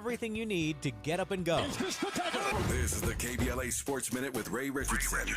everything you need to get up and go. This is the KBLA Sports Minute with Ray Richardson.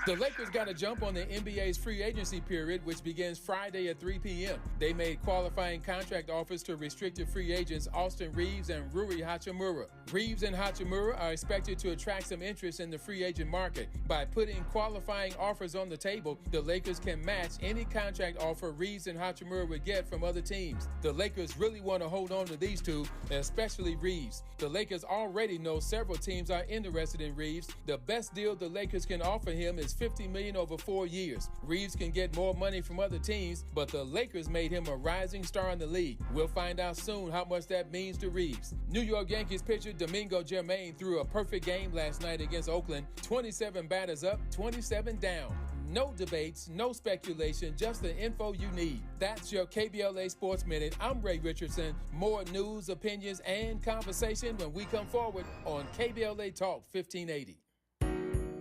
The Lakers got a jump on the NBA's free agency period, which begins Friday at 3 p.m. They made qualifying contract offers to restricted free agents Austin Reeves and Rui Hachimura. Reeves and Hachimura are expected to attract some interest in the free agent market. By putting qualifying offers on the table, the Lakers can match any contract offer Reeves and Hachimura would get from other teams. The Lakers really want to hold on to these two, especially Reeves. The Lakers already know several teams are interested in Reeves. The best deal the Lakers can offer him is $50 million over 4 years. Reeves can get more money from other teams, but the Lakers made him a rising star in the league. We'll find out soon how much that means to Reeves. New York Yankees pitcher Domingo Germain threw a perfect game last night against Oakland. 27 batters up, 27 down. No debates, no speculation, just the info you need. That's your KBLA Sports Minute. I'm Ray Richardson. More news, opinions, and conversation when we come forward on KBLA Talk 1580.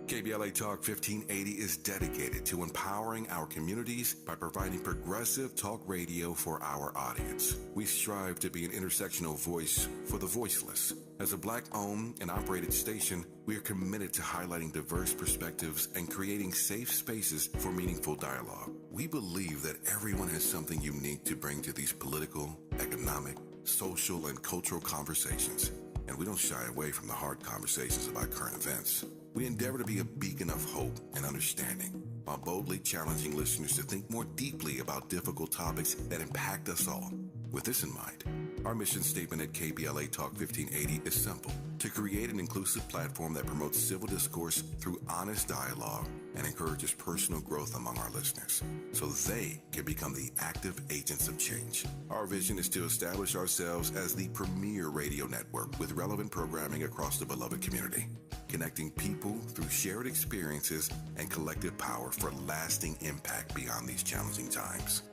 KBLA Talk 1580 is dedicated to empowering our communities by providing progressive talk radio for our audience. We strive to be an intersectional voice for the voiceless. As a Black-owned and operated station, we are committed to highlighting diverse perspectives and creating safe spaces for meaningful dialogue. We believe that everyone has something unique to bring to these political, economic, social, and cultural conversations, and we don't shy away from the hard conversations about current events. We endeavor to be a beacon of hope and understanding, while boldly challenging listeners to think more deeply about difficult topics that impact us all. With this in mind, our mission statement at KBLA Talk 1580 is simple: to create an inclusive platform that promotes civil discourse through honest dialogue and encourages personal growth among our listeners, so they can become the active agents of change. Our vision is to establish ourselves as the premier radio network with relevant programming across the beloved community, connecting people through shared experiences and collective power for lasting impact beyond these challenging times.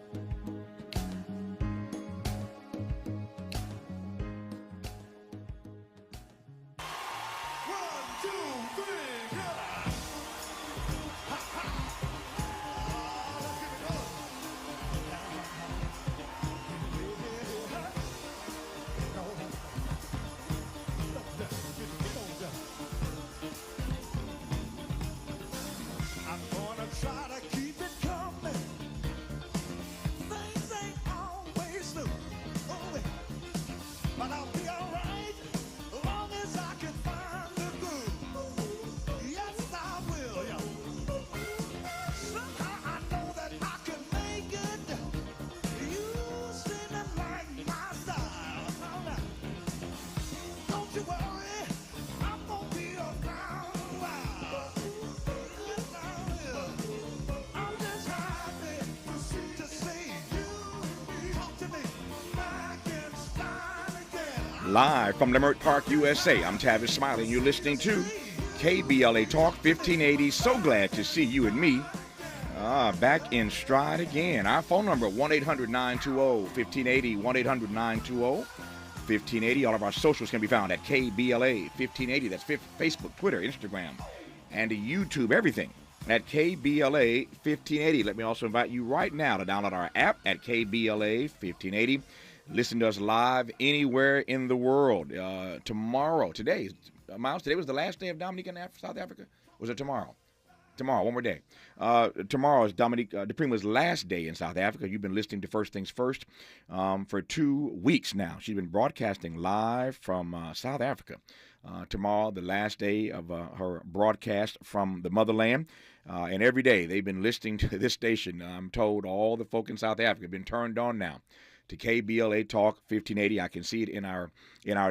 Live from Leimert Park, USA, I'm Tavis, Smiley, and you're listening to KBLA Talk 1580. So glad to see you and me back in stride again. Our phone number, 1-800-920-1580, 1-800-920-1580. All of our socials can be found at KBLA 1580. That's Facebook, Twitter, Instagram, and YouTube, everything at KBLA 1580. Let me also invite you right now to download our app at KBLA 1580. Listen to us live anywhere in the world. Today, Miles, today was the last day of Dominique in South Africa? Was it tomorrow? Tomorrow, one more day. Tomorrow is Dominique DePrima's last day in South Africa. You've been listening to First Things First for 2 weeks now. She's been broadcasting live from South Africa. Tomorrow, the last day of her broadcast from the motherland. And every day they've been listening to this station. I'm told all the folk in South Africa have been turned on now to KBLA Talk 1580. I can see it in our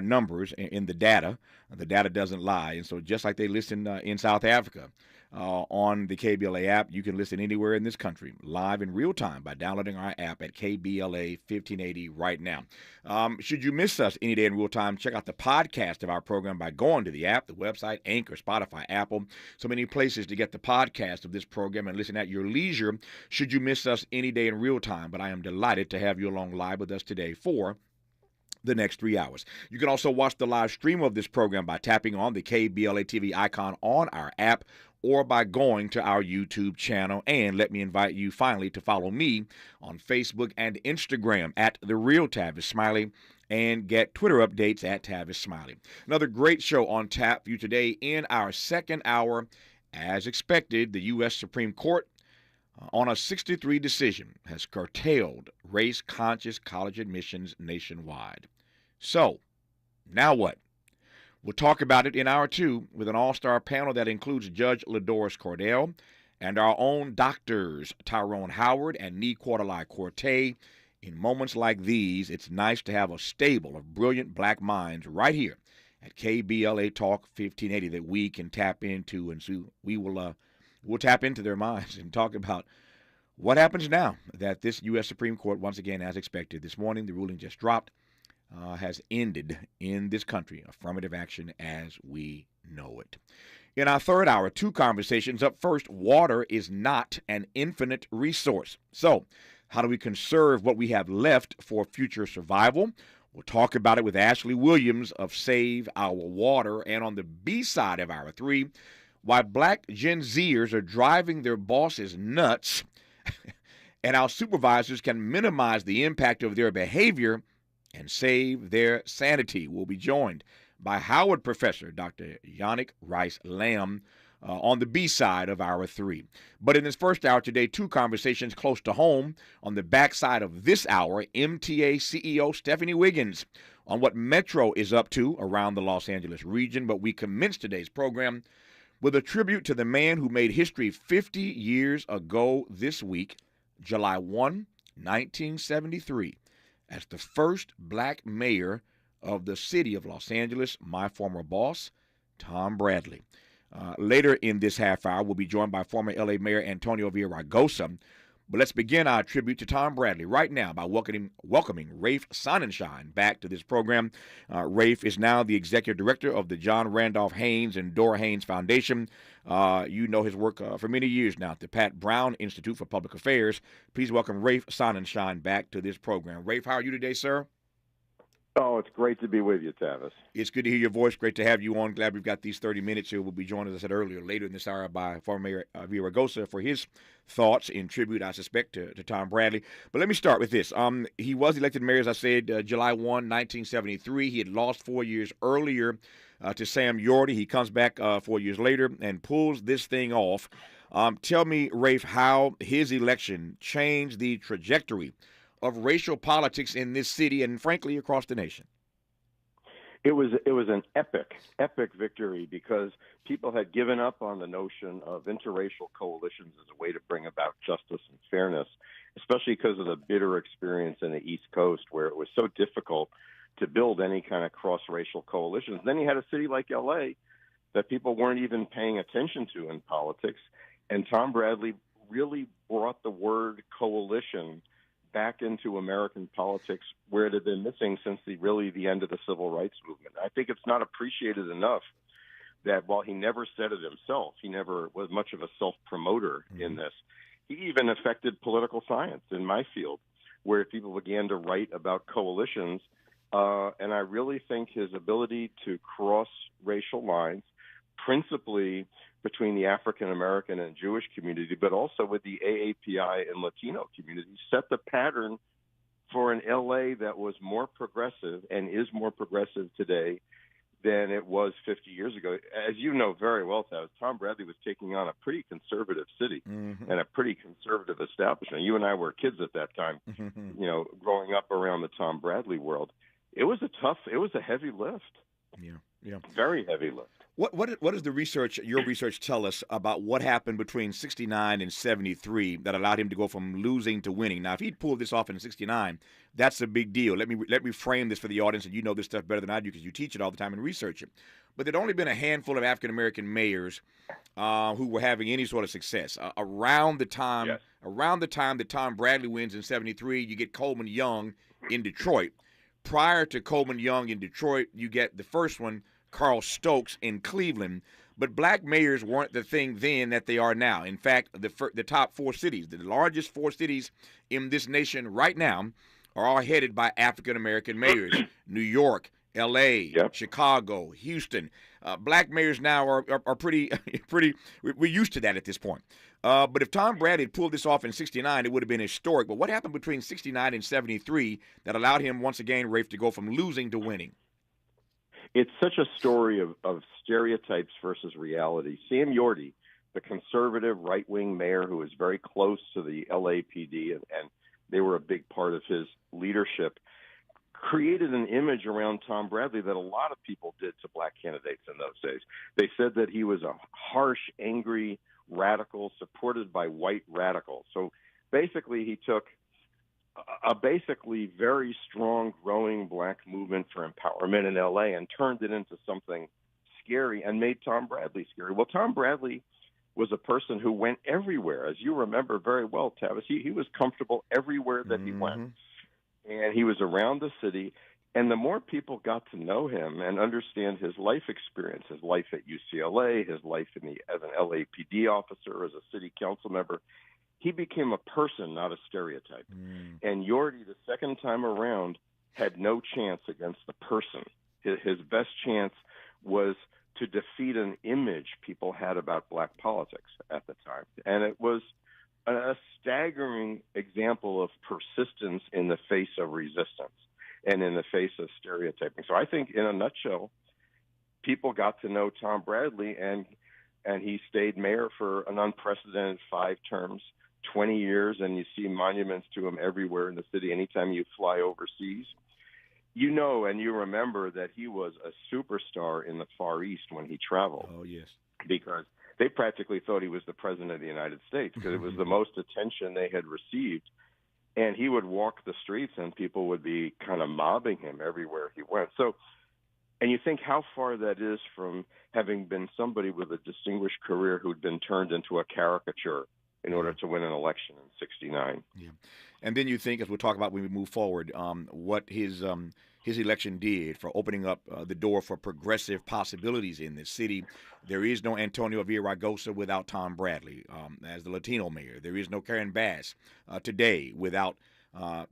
numbers, in the data. The data doesn't lie. And so just like they listen in South Africa on the KBLA app, you can listen anywhere in this country live in real time by downloading our app at KBLA 1580 right now. Should you miss us any day in real time, check out the podcast of our program by going to the app, the website, Anchor, Spotify, Apple. So many places to get the podcast of this program and listen at your leisure should you miss us any day in real time. But I am delighted to have you along live with us today for the next 3 hours. You can also watch the live stream of this program by tapping on the KBLA TV icon on our app or by going to our YouTube channel. And let me invite you finally to follow me on Facebook and Instagram at The Real Tavis Smiley and get Twitter updates at Tavis Smiley. Another great show on tap for you today. In our second hour, as expected, the U.S. Supreme Court, on a 6-3 decision, has curtailed race-conscious college admissions nationwide. So, now what? We'll talk about it in hour two with an all-star panel that includes Judge Ladoris Cordell and our own doctors, Tyrone Howard and Nee Quarterly Corte. In moments like these, it's nice to have a stable of brilliant black minds right here at KBLA Talk 1580 that we can tap into, and so we'll tap into their minds and talk about what happens now that this U.S. Supreme Court, once again, as expected, this morning the ruling just dropped, has ended in this country affirmative action as we know it. In our third hour, two conversations. Up first, water is not an infinite resource. So, how do we conserve what we have left for future survival? We'll talk about it with Ashley Williams of Save Our Water. And on the B side of hour three, why black Gen Zers are driving their bosses nuts and our supervisors can minimize the impact of their behavior and save their sanity. We'll be joined by Howard professor Dr. Yannick Rice-Lamb on the B side of hour three. But in this first hour today, two conversations close to home. On the backside of this hour, MTA CEO Stephanie Wiggins on what Metro is up to around the Los Angeles region. But we commence today's program with a tribute to the man who made history 50 years ago this week, July 1, 1973. As the first black mayor of the city of Los Angeles, my former boss, Tom Bradley. Later in this half hour, we'll be joined by former L.A. Mayor Antonio Villaraigosa. But let's begin our tribute to Tom Bradley right now by welcoming Rafe Sonenshein back to this program. Rafe is now the executive director of the John Randolph Haynes and Dora Haynes Foundation. You know his work for many years now at the Pat Brown Institute for Public Affairs. Please welcome Rafe Sonenshein back to this program. Rafe, how are you today, sir? Oh, it's great to be with you, Tavis. It's good to hear your voice. Great to have you on. Glad we've got these 30 minutes here. We'll be joined, as I said earlier, later in this hour by former Mayor Villaraigosa for his thoughts in tribute, I suspect, to Tom Bradley. But let me start with this. He was elected mayor, as I said, July 1, 1973. He had lost 4 years earlier to Sam Yorty. He comes back 4 years later and pulls this thing off. Tell me, Rafe, how his election changed the trajectory of racial politics in this city and, frankly, across the nation. It was an epic victory because people had given up on the notion of interracial coalitions as a way to bring about justice and fairness, especially because of the bitter experience in the East Coast where it was so difficult to build any kind of cross-racial coalitions. Then you had a city like L.A. that people weren't even paying attention to in politics, and Tom Bradley really brought the word coalition back into American politics where it had been missing since the end of the civil rights movement. I think it's not appreciated enough that while he never said it himself, he never was much of a self-promoter in this. He even affected political science in my field, where people began to write about coalitions. And I really think his ability to cross racial lines, principally between the African-American and Jewish community, but also with the AAPI and Latino community, set the pattern for an L.A. that was more progressive and is more progressive today than it was 50 years ago. As you know very well, Tom Bradley was taking on a pretty conservative city and a pretty conservative establishment. You and I were kids at that time, growing up around the Tom Bradley world. It was a heavy lift. Yeah. Very heavy lift. What does your research tell us about what happened between 69 and 73 that allowed him to go from losing to winning? Now, if he'd pulled this off in 69, that's a big deal. Let me frame this for the audience, and you know this stuff better than I do because you teach it all the time and research it. But there'd only been a handful of African-American mayors who were having any sort of success. Around the time that Tom Bradley wins in 73, you get Coleman Young in Detroit. Prior to Coleman Young in Detroit, you get the first one, Carl Stokes in Cleveland. But black mayors weren't the thing then that they are now. In fact, the top four cities, the largest four cities in this nation right now, are all headed by African-American mayors. New York, L.A., Yep. Chicago, Houston. Black mayors now are pretty, we're used to that at this point. But if Tom Bradley had pulled this off in 69, it would have been historic. But what happened between 69 and 73 that allowed him once again, Rafe, to go from losing to winning? It's such a story of stereotypes versus reality. Sam Yorty, the conservative right-wing mayor who was very close to the LAPD, and they were a big part of his leadership, created an image around Tom Bradley that a lot of people did to black candidates in those days. They said that he was a harsh, angry radical supported by white radicals. So basically he took a basically very strong, growing black movement for empowerment in L.A. and turned it into something scary and made Tom Bradley scary. Well, Tom Bradley was a person who went everywhere. As you remember very well, Tavis, he was comfortable everywhere that he went. And he was around the city. And the more people got to know him and understand his life experience, his life at UCLA, his life as an LAPD officer, as a city council member, he became a person, not a stereotype. And Yorty, the second time around, had no chance against the person. His best chance was to defeat an image people had about black politics at the time. And it was a staggering example of persistence in the face of resistance and in the face of stereotyping. So I think, in a nutshell, people got to know Tom Bradley, and he stayed mayor for an unprecedented 5 terms, 20 years, and you see monuments to him everywhere in the city anytime you fly overseas. You know, and you remember that he was a superstar in the Far East when he traveled. Oh, yes. Because they practically thought he was the president of the United States because it was the most attention they had received. And he would walk the streets and people would be kind of mobbing him everywhere he went. So, and you think how far that is from having been somebody with a distinguished career who'd been turned into a caricature in order to win an election in 69. Yeah. And then you think, as we'll talk about when we move forward, what his election did for opening up the door for progressive possibilities in this city. There is no Antonio Villaraigosa without Tom Bradley as the Latino mayor. There is no Karen Bass today without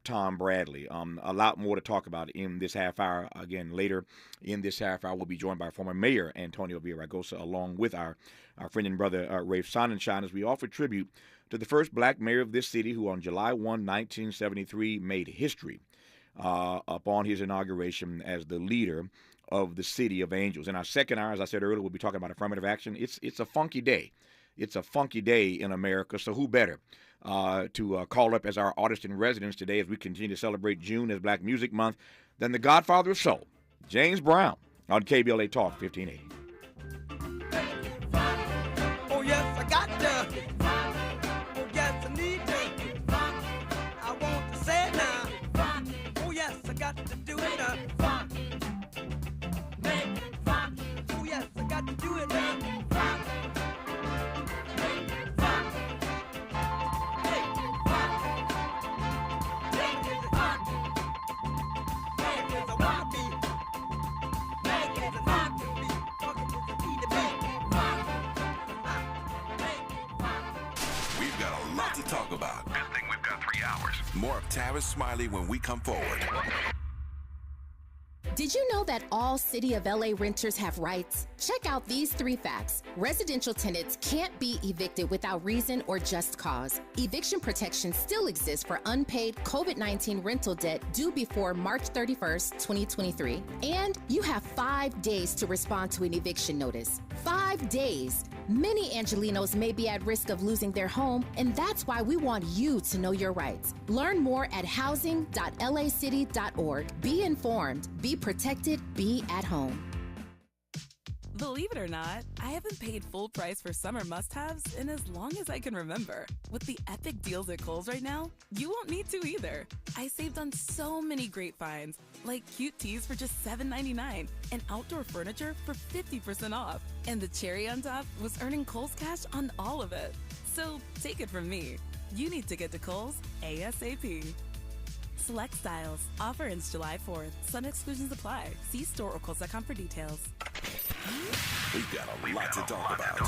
Tom Bradley. A lot more to talk about in this half hour. Again, later in this half hour, we'll be joined by former mayor Antonio Villaraigosa, along with our friend and brother Rafe Sonenshein, as we offer tribute to the first black mayor of this city who on July 1, 1973 made history upon his inauguration as the leader of the City of Angels. In our second hour, as I said earlier, we'll be talking about affirmative action. It's a funky day. It's a funky day in America, so who better to call up as our artist in residence today as we continue to celebrate June as Black Music Month than the Godfather of Soul, James Brown, on KBLA Talk 1580. Oh, yes, I got to. Oh, yes, I need to. I want to say it now. Oh, yes, I got to do it now. Oh, yes, I got to do it now. Talk about. Good thing we've got 3 hours. More of Tavis Smiley when we come forward. Did you know that all City of LA renters have rights? Check out these 3 facts. Residential tenants can't be evicted without reason or just cause. Eviction protection still exists for unpaid COVID-19 rental debt due before March 31st, 2023. And you have 5 days to respond to an eviction notice. 5 days. Many Angelinos may be at risk of losing their home, and that's why we want you to know your rights. Learn more at housing.lacity.org. Be informed, be protected, be at home. Believe it or not, I haven't paid full price for summer must-haves in as long as I can remember. With the epic deals at Kohl's right now, you won't need to either. I saved on so many great finds, like cute tees for just $7.99 and outdoor furniture for 50% off. And the cherry on top was earning Kohl's cash on all of it. So take it from me. You need to get to Kohl's ASAP. Select styles. Offer ends July 4th. Some exclusions apply. See store or Kohl's.com for details. We've got a lot to talk about.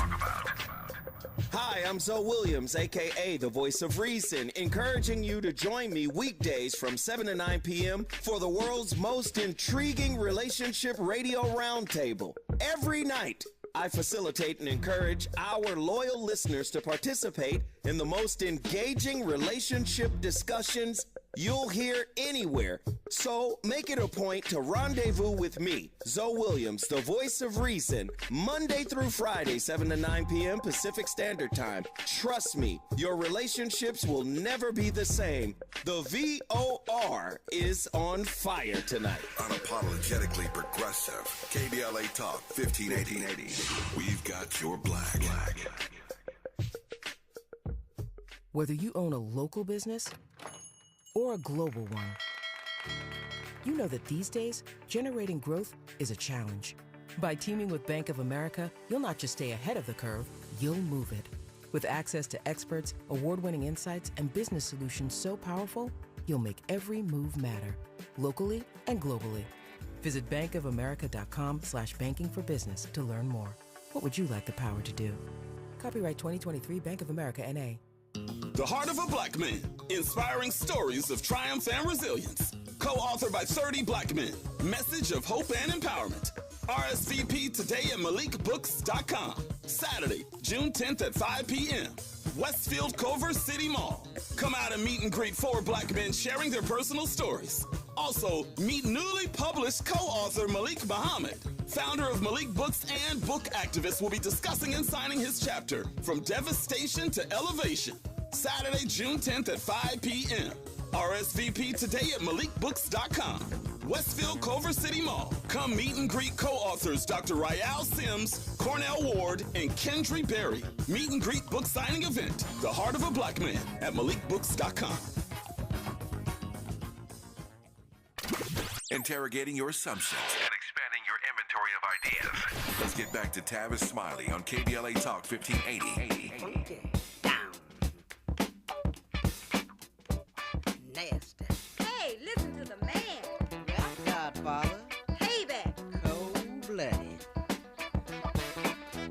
Hi, I'm Zoe Williams, a.k.a. the voice of reason, encouraging you to join me weekdays from 7 to 9 p.m. for the world's most intriguing relationship radio roundtable. Every night, I facilitate and encourage our loyal listeners to participate in the most engaging relationship discussions you'll hear anywhere. So make it a point to rendezvous with me, Zoe Williams, the voice of reason, Monday through Friday, 7 to 9 p.m. Pacific Standard Time. Trust me, your relationships will never be the same. The VOR is on fire tonight. Unapologetically progressive. KBLA Talk 1580. We've got your black. Whether you own a local business or a global one, you know that these days, generating growth is a challenge. By teaming with Bank of America, you'll not just stay ahead of the curve, you'll move it. With access to experts, award-winning insights, and business solutions so powerful, you'll make every move matter, locally and globally. Visit bankofamerica.com/banking for business to learn more. What would you like the power to do? Copyright 2023 Bank of America, N.A. The Heart of a Black Man, inspiring stories of triumph and resilience. Co-authored by 30 black men. Message of hope and empowerment. RSVP today at MalikBooks.com. Saturday, June 10th at 5 p.m. Westfield Culver City Mall. Come out and meet and greet 4 black men sharing their personal stories. Also, meet newly published co-author Malik Muhammad. Founder of Malik Books and book activist will be discussing and signing his chapter, From Devastation to Elevation. Saturday, June 10th at 5 p.m. RSVP today at MalikBooks.com. Westfield Culver City Mall. Come meet and greet co-authors Dr. Rael Sims, Cornell Ward, and Kendry Berry. Meet and greet book signing event, The Heart of a Black Man at MalikBooks.com. Interrogating your assumptions and expanding your inventory of ideas. Let's get back to Tavis Smiley on KBLA Talk 1580. Okay. Down. Nasty. Hey, listen to the man. Rap Godfather. Payback. Cold-blooded.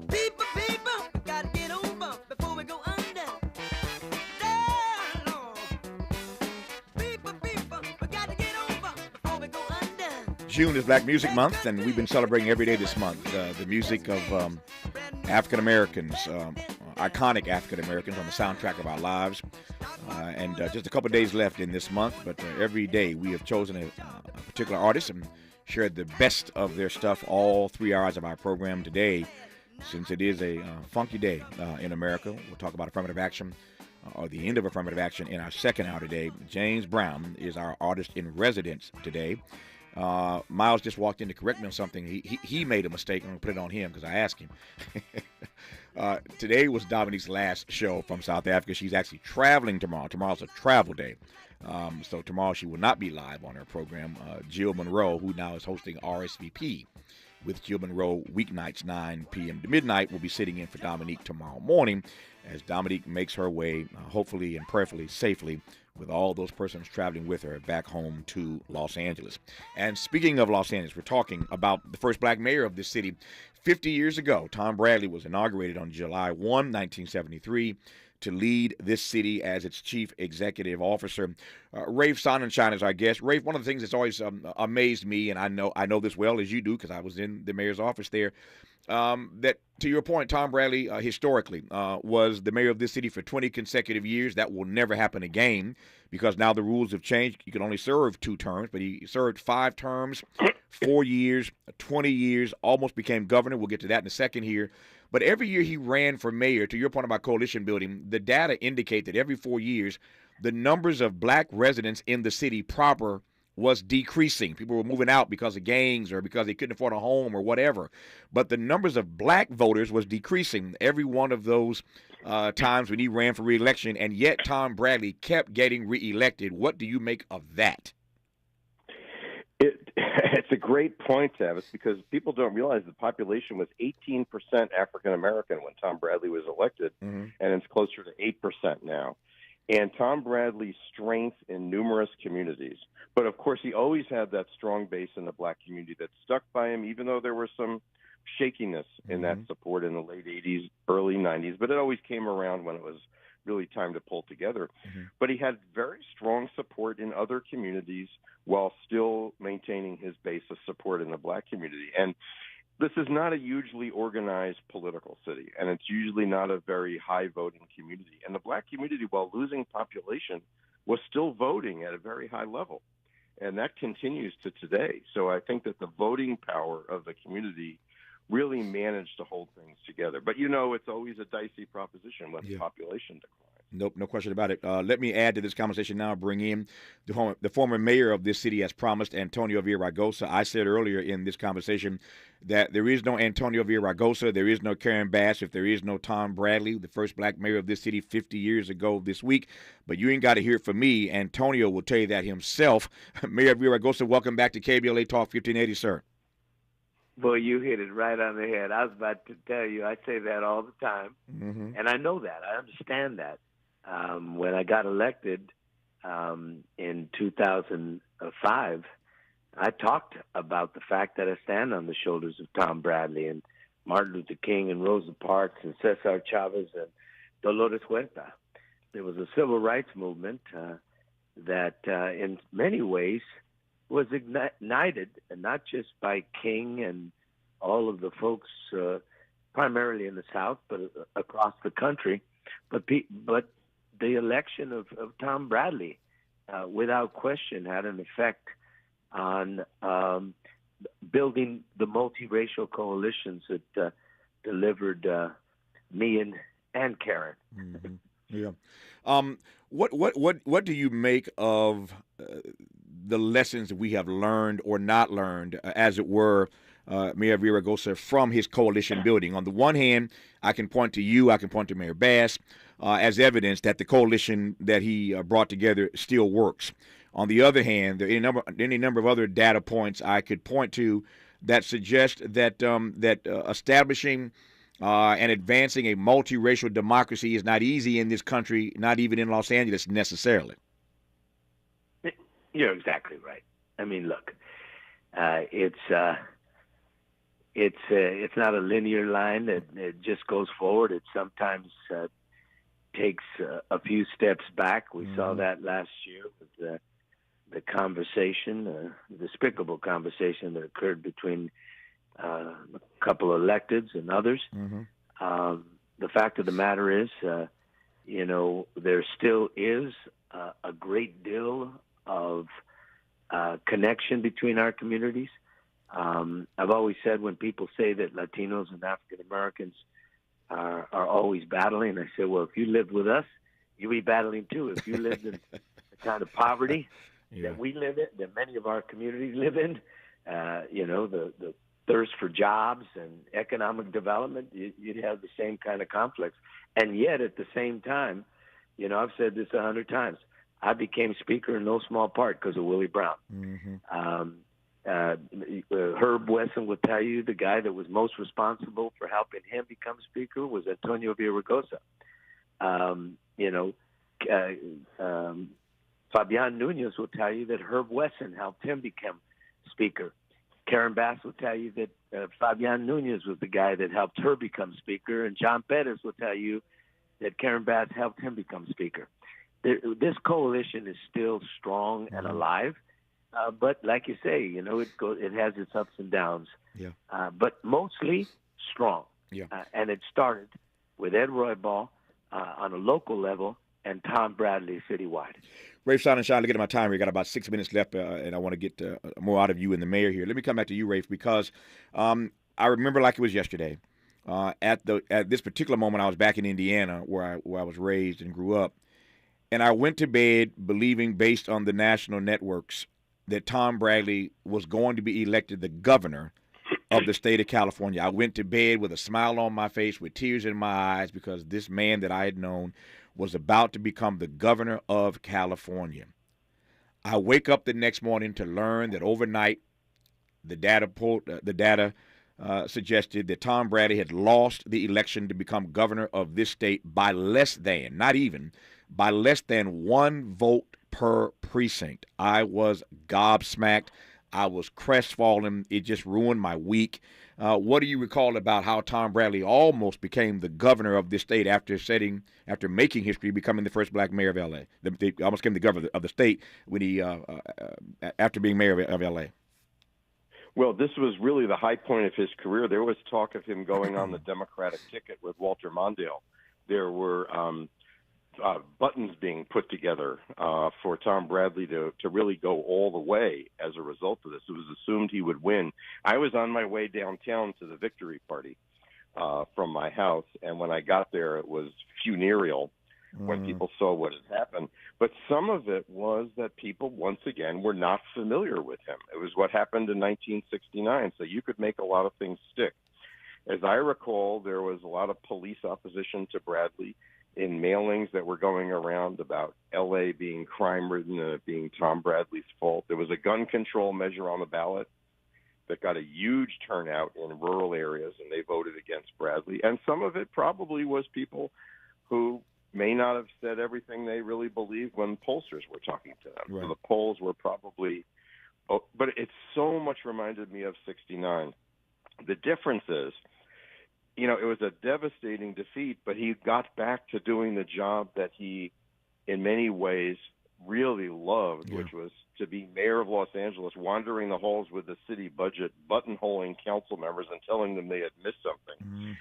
People, we gotta get over before we go under. Down, Lord. People, we gotta get over before we go under. June is Black Music Month, and we've been celebrating every day this month the music of African Americans, iconic African Americans on the soundtrack of our lives. And just a couple of days left in this month, but every day we have chosen a particular artist and shared the best of their stuff all 3 hours of our program today. Since it is a funky day in America, we'll talk about affirmative action, or the end of affirmative action in our second hour today. James Brown is our artist in residence today. Miles just walked in to correct me on something. He made a mistake. I'm going to put it on him because I asked him. Today was Dominique's last show from South Africa. She's actually traveling tomorrow. Tomorrow's a travel day. So tomorrow she will not be live on her program. Jill Monroe, who now is hosting RSVP with Jill Monroe weeknights 9 p.m. to midnight, will be sitting in for Dominique tomorrow morning as Dominique makes her way, hopefully and prayerfully, safely, with all those persons traveling with her back home to Los Angeles. And speaking of Los Angeles, we're talking about the first black mayor of this city. 50 years ago, Tom Bradley was inaugurated on July 1, 1973, to lead this city as its chief executive officer. Rafe Sonenshein is our guest. Rafe, one of the things that's always amazed me, and I know this well as you do because I was in the mayor's office there, that, to your point, Tom Bradley historically was the mayor of this city for 20 consecutive years. That will never happen again because now the rules have changed. You can only serve 2 terms, but he served 5 terms, 4 years, 20 years, almost became governor. We'll get to that in a second here. But every year he ran for mayor, to your point about coalition building, the data indicate that every 4 years, the numbers of black residents in the city proper was decreasing. People were moving out because of gangs or because they couldn't afford a home or whatever. But the numbers of black voters was decreasing every one of those times when he ran for re-election, and yet Tom Bradley kept getting re-elected. What do you make of that? It's a great point, Tavis, because people don't realize the population was 18% African American when Tom Bradley was elected, and it's closer to 8% now. And Tom Bradley's strength in numerous communities. But, of course, he always had that strong base in the black community that stuck by him, even though there were some shakiness in that support in the late 80s, early 90s, but it always came around when it was really time to pull together. But he had very strong support in other communities while still maintaining his base of support in the black community. And this is not a hugely organized political city, and it's usually not a very high voting community. And the black community, while losing population, was still voting at a very high level. And that continues to today. So I think that the voting power of the community really managed to hold things together. But, it's always a dicey proposition when the population declines. Nope, no question about it. Let me add to this conversation now, bring in the former mayor of this city as promised, Antonio Villaraigosa. I said earlier in this conversation that there is no Antonio Villaraigosa, there is no Karen Bass, if there is no Tom Bradley, the first black mayor of this city 50 years ago this week. But you ain't got to hear it from me. Antonio will tell you that himself. Mayor Villaraigosa, welcome back to KBLA Talk 1580, sir. Boy, you hit it right on the head. I was about to tell you, I say that all the time, and I know that. I understand that. When I got elected in 2005, I talked about the fact that I stand on the shoulders of Tom Bradley and Martin Luther King and Rosa Parks and Cesar Chavez and Dolores Huerta. There was a civil rights movement that in many ways was ignited, and not just by King and all of the folks primarily in the South, but across the country. But the election of Tom Bradley, without question, had an effect on building the multiracial coalitions that delivered me and Karen. Yeah. What do you make of the lessons that we have learned or not learned, as it were, Mayor Villaraigosa, from his coalition building? On the one hand, I can point to you, I can point to Mayor Bass as evidence that the coalition that he brought together still works. On the other hand, there are any number of other data points I could point to that suggest that establishing and advancing a multiracial democracy is not easy in this country, not even in Los Angeles necessarily. You're exactly right. I mean, look, it's not a linear line that it just goes forward. It sometimes takes a few steps back. We saw that last year with the conversation, the despicable conversation that occurred between a couple of electeds and others. The fact of the matter is, there still is a great deal of connection between our communities. I've always said when people say that Latinos and African Americans are always battling, I say, well, if you lived with us, you'd be battling too. If you lived in the kind of poverty that we live in, that many of our communities live in, the thirst for jobs and economic development, you'd have the same kind of conflicts. And yet, at the same time, I've said this 100 times, I became speaker in no small part because of Willie Brown. Herb Wesson will tell you the guy that was most responsible for helping him become speaker was Antonio Villaraigosa. Fabian Nunez will tell you that Herb Wesson helped him become speaker. Karen Bass will tell you that Fabian Nunez was the guy that helped her become speaker, and John Pettis will tell you that Karen Bass helped him become speaker. This coalition is still strong and alive, but like you say, it has its ups and downs. But mostly strong. And it started with Ed Roybal on a local level and Tom Bradley citywide. Rafe Sonenshein, look at my time here. Got about 6 minutes left, and I want to get more out of you and the mayor here. Let me come back to you, Rafe, because I remember like it was yesterday. At this particular moment, I was back in Indiana, where I was raised and grew up, and I went to bed believing, based on the national networks, that Tom Bradley was going to be elected the governor of the state of California. I went to bed with a smile on my face, with tears in my eyes, because this man that I had known was about to become the governor of California. I wake up the next morning to learn that overnight the data suggested that Tom Bradley had lost the election to become governor of this state by less than 1 vote per precinct. I was gobsmacked. I was crestfallen. It just ruined my week. What do you recall about how Tom Bradley almost became the governor of this state after making history, becoming the first black mayor of L.A.? They almost became the governor of the state when he after being mayor of L.A. Well, this was really the high point of his career. There was talk of him going on the Democratic ticket with Walter Mondale. There were buttons being put together for Tom Bradley to really go all the way as a result of this. It was assumed he would win. I was on my way downtown to the victory party from my house, and when I got there, it was funereal when people saw what had happened. But some of it was that people, once again, were not familiar with him. It was what happened in 1969, so you could make a lot of things stick. As I recall, there was a lot of police opposition to Bradley in mailings that were going around about L.A. being crime-ridden and it being Tom Bradley's fault. There was a gun control measure on the ballot that got a huge turnout in rural areas, and they voted against Bradley. And some of it probably was people who may not have said everything they really believed when pollsters were talking to them. Right. So the polls were probably but it so much reminded me of 69. The difference is, it was a devastating defeat, but he got back to doing the job that he, in many ways, really loved, which was to be mayor of Los Angeles, wandering the halls with the city budget, buttonholing council members and telling them they had missed something.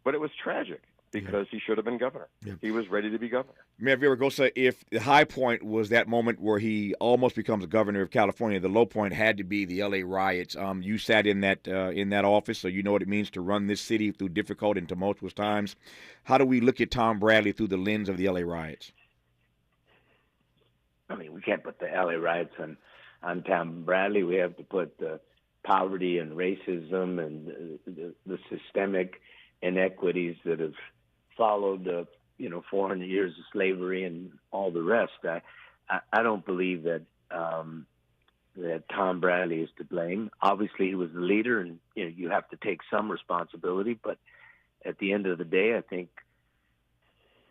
But it was tragic because he should have been governor. He was ready to be governor. Mayor Villaraigosa, if the high point was that moment where he almost becomes governor of California, the low point had to be the L.A. riots. You sat in that office, so you know what it means to run this city through difficult and tumultuous times. How do we look at Tom Bradley through the lens of the L.A. riots? I mean, we can't put the L.A. riots on Tom Bradley. We have to put the poverty and racism and the systemic inequities that have followed 400 years of slavery and all the rest. I don't believe that Tom Bradley is to blame. Obviously, he was the leader, and you have to take some responsibility. But at the end of the day, I think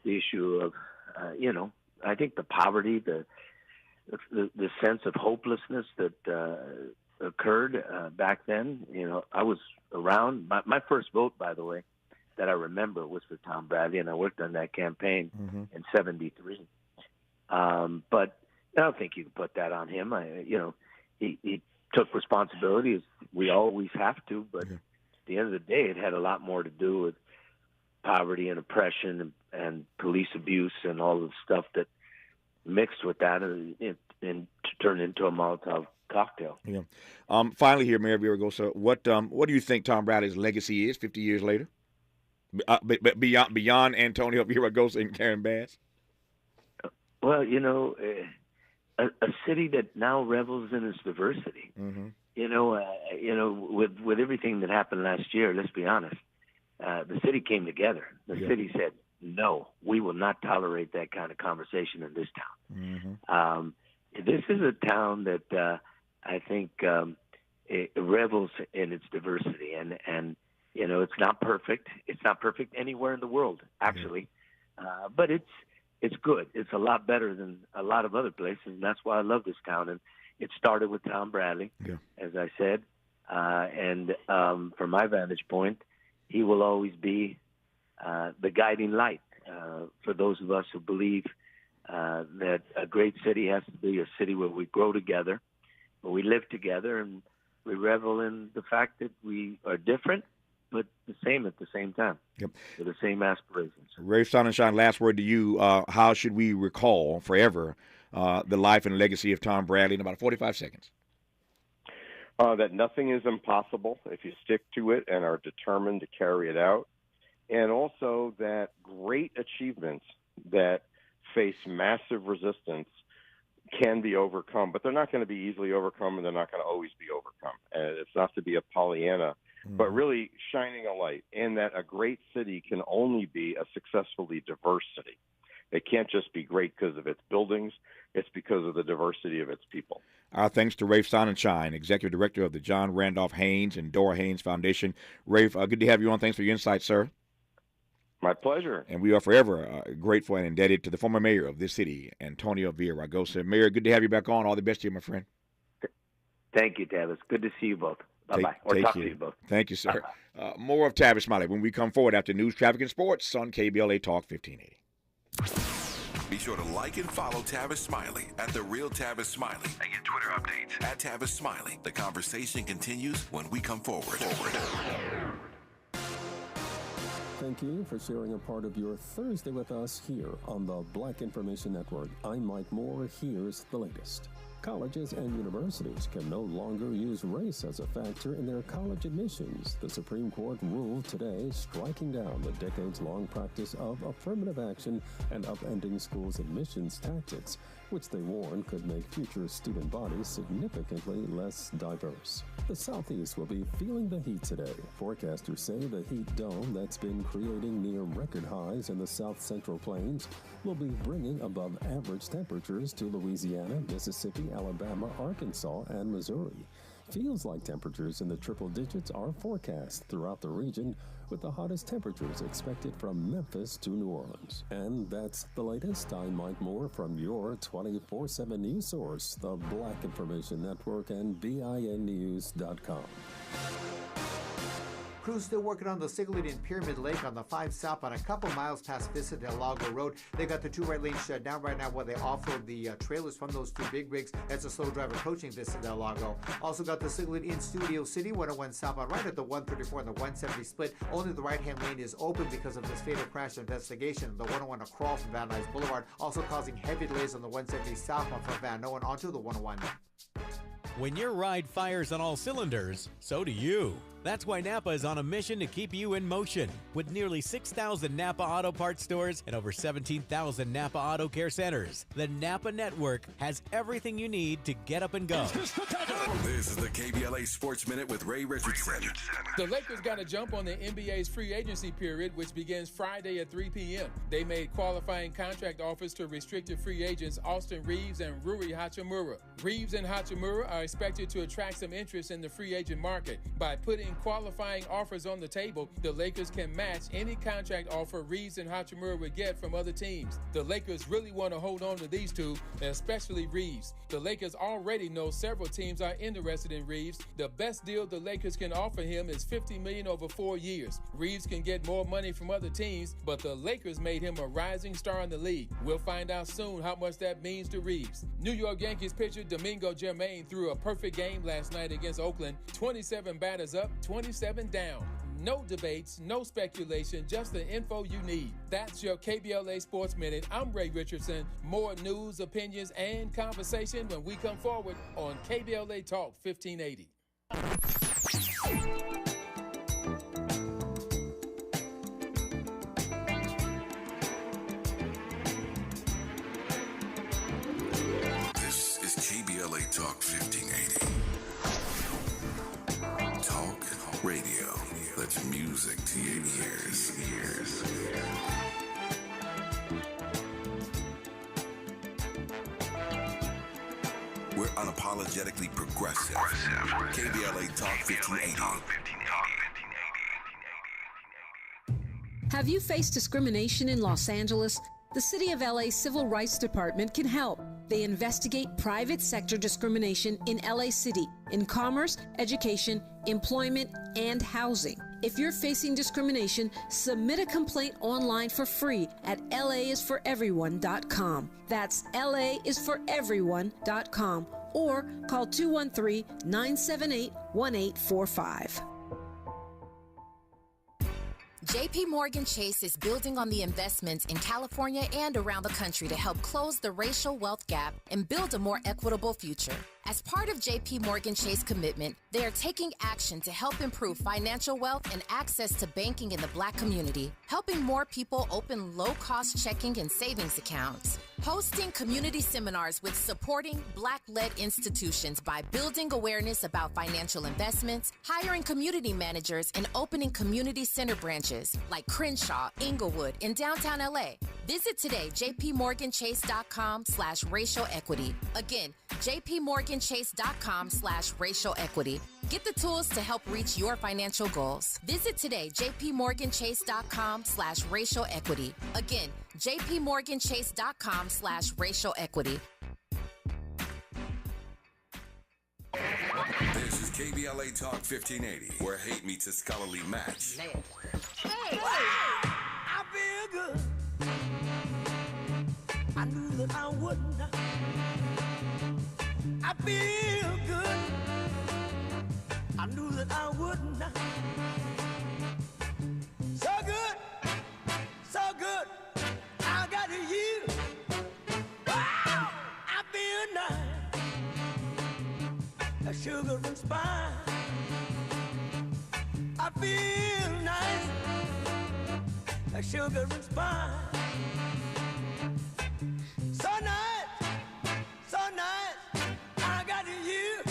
the issue of I think the poverty, the sense of hopelessness that occurred back then. I was around. My first vote, by the way, that I remember was for Tom Bradley, and I worked on that campaign in '73. But I don't think you can put that on him. He took responsibility, as we always have to. But at the end of the day, it had a lot more to do with poverty and oppression and police abuse and all the stuff that mixed with that and turned into a Molotov cocktail. Yeah. Finally, here, Mayor Villaraigosa, what do you think Tom Bradley's legacy is 50 years later? But beyond Antonio Villaraigosa and Karen Bass? Well, a city that now revels in its diversity. With everything that happened last year, let's be honest, the city came together. The city said, no, we will not tolerate that kind of conversation in this town. This is a town that I think it revels in its diversity, and it's not perfect. It's not perfect anywhere in the world, actually, but it's good. It's a lot better than a lot of other places, and that's why I love this town. And it started with Tom Bradley, as I said, and from my vantage point, he will always be the guiding light for those of us who believe that a great city has to be a city where we grow together, where we live together, and we revel in the fact that we are different, but the same at the same time, with the same aspirations. Ray Sonenshein, last word to you. How should we recall forever the life and legacy of Tom Bradley in about 45 seconds? That nothing is impossible if you stick to it and are determined to carry it out. And also that great achievements that face massive resistance can be overcome, but they're not going to be easily overcome, and they're not going to always be overcome. And it's not to be a Pollyanna, but really shining a light in that a great city can only be a successfully diverse city. It can't just be great because of its buildings. It's because of the diversity of its people. Our thanks to Rafe Sonenshein, Executive Director of the John Randolph Haynes and Dora Haynes Foundation. Rafe, good to have you on. Thanks for your insights, sir. My pleasure. And we are forever grateful and indebted to the former mayor of this city, Antonio Villaraigosa. Mayor, good to have you back on. All the best to you, my friend. Thank you, Tavis. Good to see you both. Bye-bye. Or talk to you both. Thank you, sir. More of Tavis Smiley when we come forward after news, traffic, and sports on KBLA Talk 1580. Be sure to like and follow Tavis Smiley at The Real Tavis Smiley and get Twitter updates at Tavis Smiley. The conversation continues when we come forward. Thank you for sharing a part of your Thursday with us here on the Black Information Network. I'm Mike Moore. Here's the latest. Colleges and universities can no longer use race as a factor in their college admissions. The Supreme Court ruled today, striking down the decades-long practice of affirmative action and upending schools' admissions tactics, which they warn could make future student bodies significantly less diverse. The Southeast will be feeling the heat today. Forecasters say the heat dome that's been creating near record highs in the South Central Plains will be bringing above average temperatures to Louisiana, Mississippi, Alabama, Arkansas, and Missouri. Feels like temperatures in the triple digits are forecast throughout the region, with the hottest temperatures expected from Memphis to New Orleans. And that's the latest. I'm Mike Moore from your 24/7 news source, the Black Information Network and BINnews.com. Crews still working on the Siglet in Pyramid Lake on the 5 South, on a couple miles past Vista del Lago Road. They got the 2 right lanes shut down right now while they offload the trailers from those 2 big rigs. That's a slow drive approaching Vista del Lago. Also got the Siglet in Studio City, 101 southbound, right at the 134 and the 170 split. Only the right-hand lane is open because of this fatal crash investigation. The 101 a crawl from Van Nuys Boulevard, also causing heavy delays on the 170 southbound from Van Nuys onto the 101. When your ride fires on all cylinders, so do you. That's why Napa is on a mission to keep you in motion. With nearly 6,000 Napa Auto Parts stores and over 17,000 Napa Auto Care centers, the Napa Network has everything you need to get up and go. This is the KBLA Sports Minute with Ray Richardson. The Lakers got a jump on the NBA's free agency period, which begins Friday at 3 p.m. They made qualifying contract offers to restricted free agents Austin Reeves and Rui Hachimura. Reeves and Hachimura are expected to attract some interest in the free agent market. By putting qualifying offers on the table, the Lakers can match any contract offer Reeves and Hachimura would get from other teams. The Lakers really want to hold on to these two, especially Reeves. The Lakers already know several teams are interested in Reeves. The best deal the Lakers can offer him is $50 million over 4 years. Reeves can get more money from other teams, but the Lakers made him a rising star in the league. We'll find out soon how much that means to Reeves. New York Yankees pitcher Domingo Germain threw a perfect game last night against Oakland. 27 batters up, 27 down. No debates, no speculation, just the info you need. That's your KBLA Sports Minute. I'm Ray Richardson. More news, opinions, and conversation when we come forward on KBLA Talk 1580. This is KBLA Talk 1580. Talk radio. That's music to your ears. We're unapologetically progressive. KBLA Talk 1580. Have you faced discrimination in Los Angeles? The City of LA Civil Rights Department can help. They investigate private sector discrimination in LA City in commerce, education, employment, and housing. If you're facing discrimination, submit a complaint online for free at laisforeveryone.com. That's laisforeveryone.com or call 213-978-1845. JP Morgan Chase is building on the investments in California and around the country to help close the racial wealth gap and build a more equitable future. As part of JP Morgan Chase commitment, they are taking action to help improve financial wealth and access to banking in the Black community, helping more people open low-cost checking and savings accounts, hosting community seminars with supporting Black-led institutions by building awareness about financial investments, hiring community managers, and opening community center branches like Crenshaw, Inglewood, and downtown LA. Visit today, jpmorganchase.com/racial equity. Again, jpmorganchase.com/racial equity. Get the tools to help reach your financial goals. Visit today, jpmorganchase.com/racial equity. Again, jpmorganchase.com/racial equity. This is KBLA Talk 1580, where hate meets a scholarly match. Hey, I feel good. I knew that I wouldn't. I feel good. I knew that I wouldn't. So good, so good. I got you. Wow, I feel nice. A sugar and spice. I feel nice. A sugar and spice. So nice, so nice. I got you.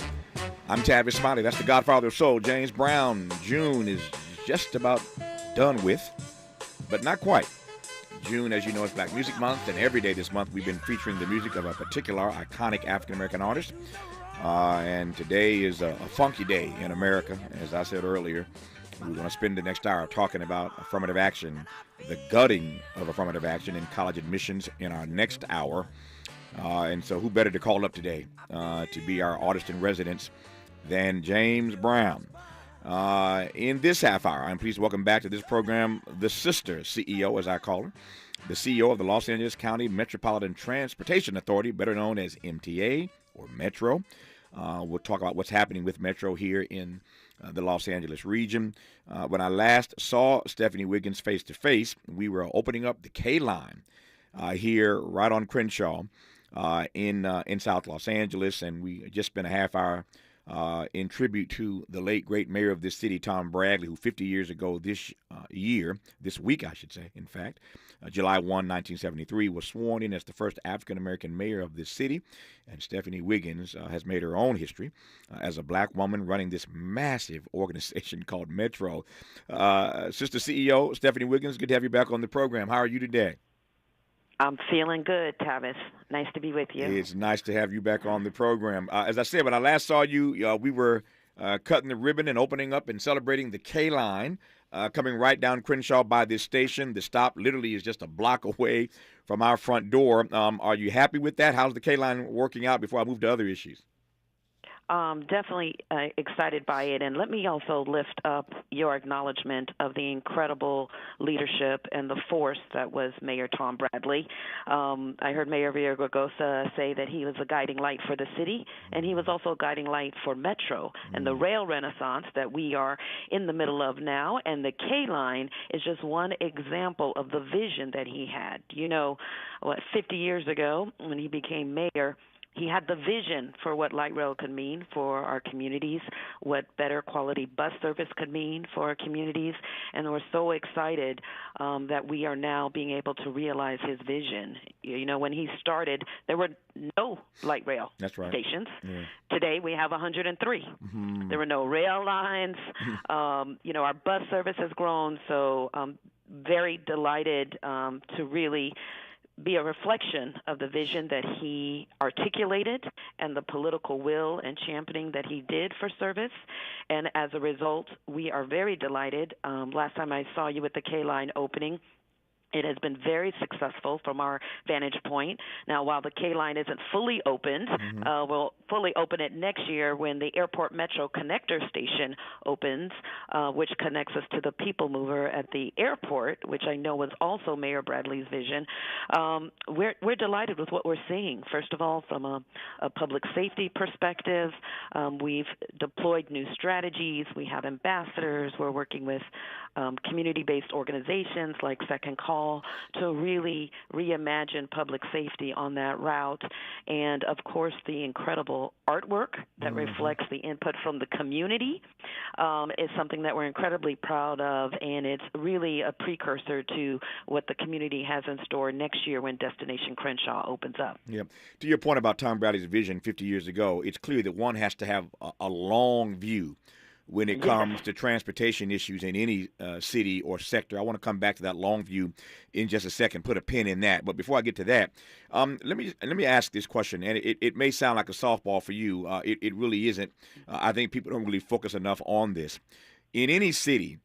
I'm Tavis, Smiley. That's the Godfather of Soul, James Brown. June is just about done with, but not quite. June, as you know, is Black Music Month, and every day this month we've been featuring the music of a particular iconic African-American artist. And today is a funky day in America. As I said earlier, we're going to spend the next hour talking about affirmative action, the gutting of affirmative action in college admissions in our next hour. And so who better to call up today to be our artist in residence than James Brown. In this half hour, I'm pleased to welcome back to this program the sister CEO, as I call her, the CEO of the Los Angeles County Metropolitan Transportation Authority, better known as MTA or Metro. We'll talk about what's happening with Metro here in the Los Angeles region. When I last saw Stephanie Wiggins face-to-face, we were opening up the K-line here right on Crenshaw in South Los Angeles, and we just spent a half hour in tribute to the late, great mayor of this city, Tom Bradley, who 50 years ago this week, I should say, in fact, July 1, 1973, was sworn in as the first African-American mayor of this city. And Stephanie Wiggins has made her own history as a black woman running this massive organization called Metro. Sister CEO, Stephanie Wiggins, good to have you back on the program. How are you today? I'm feeling good, Tavis. Nice to be with you. It's nice to have you back on the program. As I said, when I last saw you, we were cutting the ribbon and opening up and celebrating the K-line, coming right down Crenshaw by this station. The stop literally is just a block away from our front door. Are you happy with that? How's the K-line working out before I move to other issues? Definitely excited by it. And let me also lift up your acknowledgement of the incredible leadership and the force that was Mayor Tom Bradley. I heard Mayor Villaraigosa say that he was a guiding light for the city, and he was also a guiding light for Metro and the rail renaissance that we are in the middle of now. And the K-line is just one example of the vision that he had. 50 years ago when he became mayor, he had the vision for what light rail could mean for our communities, what better quality bus service could mean for our communities, and we're so excited that we are now being able to realize his vision. When he started, there were no light rail stations. Yeah. Today, we have 103. Mm-hmm. There were no rail lines. Our bus service has grown, so I'm very delighted to really be a reflection of the vision that he articulated and the political will and championing that he did for service. And as a result, we are very delighted. Last time I saw you at the K-line opening, it has been very successful from our vantage point. Now, while the K-line isn't fully opened, we'll fully open it next year when the Airport Metro Connector Station opens, which connects us to the People Mover at the airport, which I know was also Mayor Bradley's vision. We're delighted with what we're seeing. First of all, from a public safety perspective, we've deployed new strategies. We have ambassadors. We're working with community-based organizations like Second Call to really reimagine public safety on that route. And, of course, the incredible artwork that reflects the input from the community is something that we're incredibly proud of, and it's really a precursor to what the community has in store next year when Destination Crenshaw opens up. Yeah. To your point about Tom Bradley's vision 50 years ago, it's clear that one has to have a long view when it comes to transportation issues in any city or sector. I want to come back to that long view in just a second, put a pin in that. But before I get to that, let me ask this question, and it may sound like a softball for you. It really isn't. I think people don't really focus enough on this. In any city,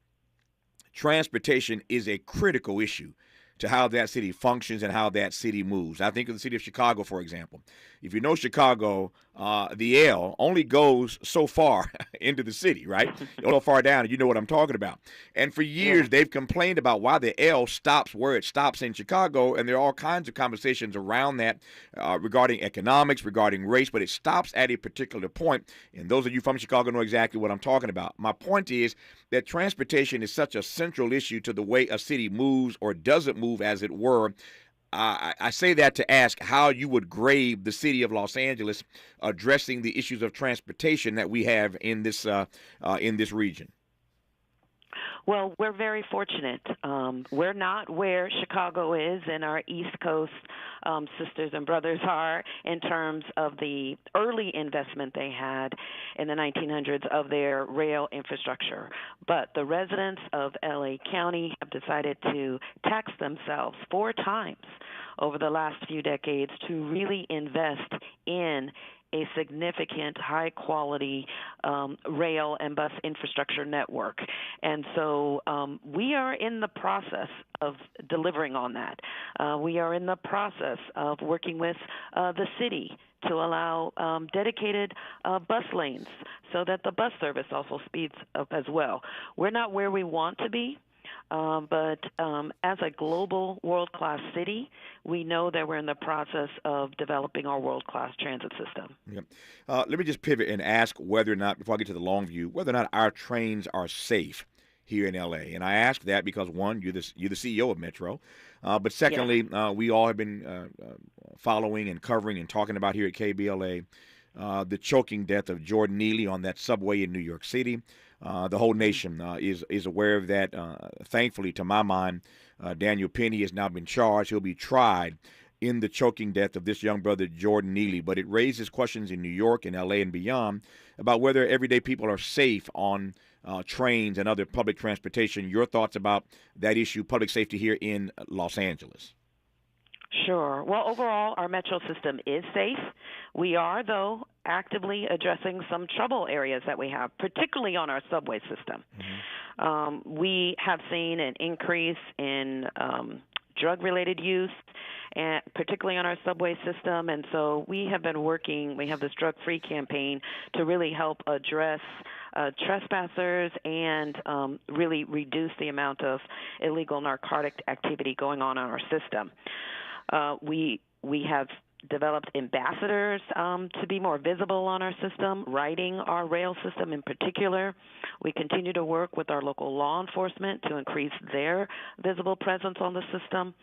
transportation is a critical issue. to how that city functions and how that city moves. I think of the city of Chicago, for example. If you know Chicago, the L only goes so far into the city, right? So far down, and you know what I'm talking about. And for years, they've complained about why the L stops where it stops in Chicago, and there are all kinds of conversations around that regarding economics, regarding race, but it stops at a particular point. And those of you from Chicago know exactly what I'm talking about. My point is that transportation is such a central issue to the way a city moves or doesn't move, as it were. I say that to ask how you would grade the city of Los Angeles addressing the issues of transportation that we have in this region. Well, we're very fortunate. We're not where Chicago is and our East Coast sisters and brothers are in terms of the early investment they had in the 1900s of their rail infrastructure. But the residents of LA County have decided to tax themselves 4 times over the last few decades to really invest in a significant high-quality rail and bus infrastructure network. And so we are in the process of delivering on that. We are in the process of working with the city to allow dedicated bus lanes so that the bus service also speeds up as well. We're not where we want to be. But as a global world-class city, we know that we're in the process of developing our world-class transit system. Yep. Let me just pivot and ask whether or not, before I get to the long view, whether or not our trains are safe here in L.A. And I ask that because, one, you're the CEO of Metro, but secondly, we all have been following and covering and talking about here at KBLA the choking death of Jordan Neely on that subway in New York City. The whole nation is aware of that. Thankfully, to my mind, Daniel Penny has now been charged. He'll be tried in the choking death of this young brother, Jordan Neely. But it raises questions in New York and L.A. and beyond about whether everyday people are safe on trains and other public transportation. Your thoughts about that issue, public safety here in Los Angeles? Sure. Well, overall, our metro system is safe. We are, though, actively addressing some trouble areas that we have, particularly on our subway system. We have seen an increase in drug-related use, and particularly on our subway system. And so we have been working, we have this drug-free campaign to really help address trespassers and really reduce the amount of illegal narcotic activity going on our system. We have developed ambassadors to be more visible on our system, riding our rail system in particular. We continue to work with our local law enforcement to increase their visible presence on the system.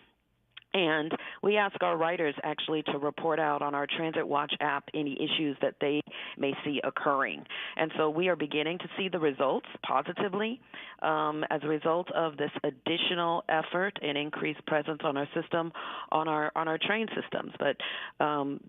And we ask our riders actually to report out on our Transit Watch app any issues that they may see occurring. And so we are beginning to see the results positively as a result of this additional effort and increased presence on our system, on our train systems. But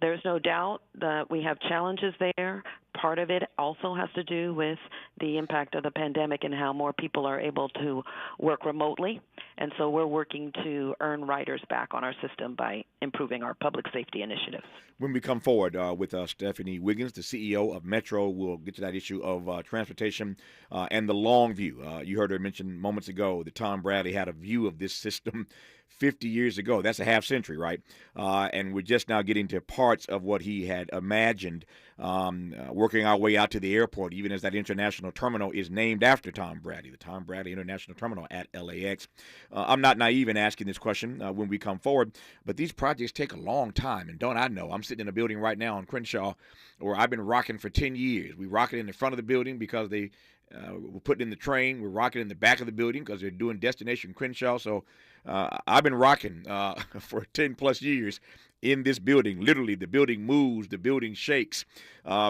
there's no doubt that we have challenges there. Part of it also has to do with the impact of the pandemic and how more people are able to work remotely. And so we're working to earn riders back on our system by improving our public safety initiatives. When we come forward with Stephanie Wiggins, the CEO of Metro, we'll get to that issue of transportation and the long view. You heard her mention moments ago that Tom Bradley had a view of this system 50 years ago. That's a half century, right? And we're just now getting to parts of what he had imagined, working our way out to the airport, even as that international terminal is named after Tom Bradley, the Tom Bradley International Terminal at LAX. I'm not naive in asking this question when we come forward, but these projects take a long time. And don't I know, I'm sitting in a building right now on Crenshaw where I've been rocking for 10 years. We rock it in the front of the building because they we're putting in the train. We're rocking in the back of the building because they're doing Destination Crenshaw. So I've been rocking for 10 plus years in this building. Literally, the building moves, the building shakes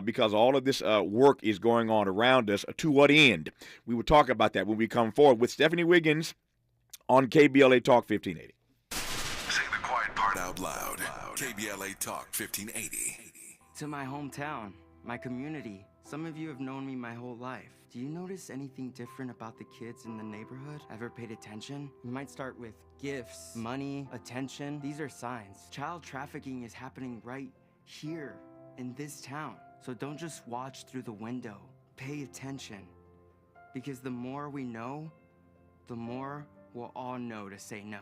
because all of this work is going on around us. To what end? We will talk about that when we come forward with Stephanie Wiggins on KBLA Talk 1580. Say the quiet part out loud. KBLA Talk 1580. To my hometown, my community. Some of you have known me my whole life. Do you notice anything different about the kids in the neighborhood? Ever paid attention? We might start with gifts, money, attention. These are signs. Child trafficking is happening right here in this town. So don't just watch through the window. Pay attention. Because the more we know, the more we'll all know to say no.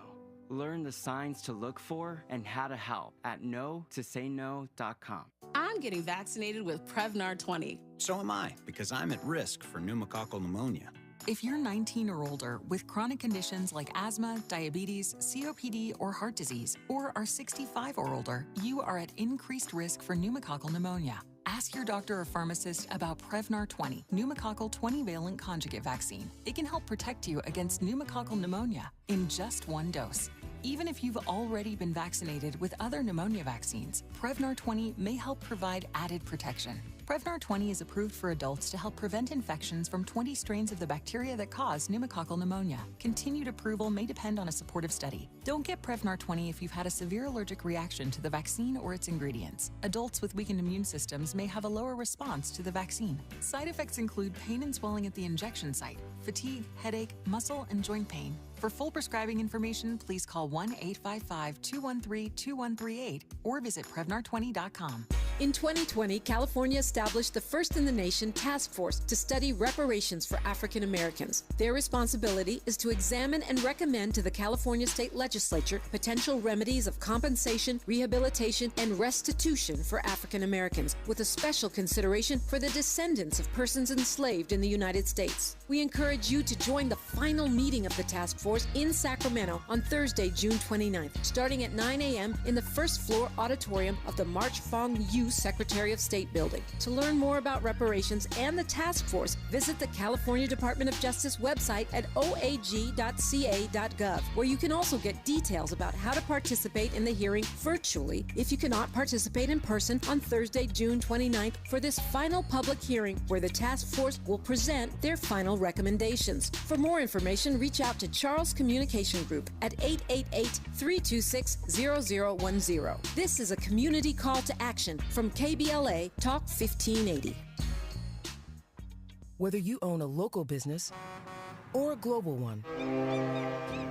Learn the signs to look for and how to help at no-to-say-no.com. I'm getting vaccinated with Prevnar 20. So am I, because I'm at risk for pneumococcal pneumonia. If you're 19 or older with chronic conditions like asthma, diabetes, COPD, or heart disease, or are 65 or older, you are at increased risk for pneumococcal pneumonia. Ask your doctor or pharmacist about Prevnar 20, pneumococcal 20-valent conjugate vaccine. It can help protect you against pneumococcal pneumonia in just one dose. Even if you've already been vaccinated with other pneumonia vaccines, Prevnar 20 may help provide added protection. Prevnar 20 is approved for adults to help prevent infections from 20 strains of the bacteria that cause pneumococcal pneumonia. Continued approval may depend on a supportive study. Don't get Prevnar 20 if you've had a severe allergic reaction to the vaccine or its ingredients. Adults with weakened immune systems may have a lower response to the vaccine. Side effects include pain and swelling at the injection site, fatigue, headache, muscle, and joint pain. For full prescribing information, please call 1-855-213-2138 or visit Prevnar20.com. In 2020, California established the first in the nation task force to study reparations for African Americans. Their responsibility is to examine and recommend to the California State Legislature potential remedies of compensation, rehabilitation, and restitution for African Americans, with a special consideration for the descendants of persons enslaved in the United States. We encourage you to join the final meeting of the task force in Sacramento on Thursday, June 29th, starting at 9 a.m. in the first floor auditorium of the March Fong Yu Secretary of State building. To learn more about reparations and the task force, visit the California Department of Justice website at oag.ca.gov, where you can also get details about how to participate in the hearing virtually if you cannot participate in person on Thursday, June 29th for this final public hearing where the task force will present their final recommendations. For more information, reach out to Charles Communication Group at 888-326-0010. This is a community call to action from KBLA Talk 1580. Whether you own a local business or a global one,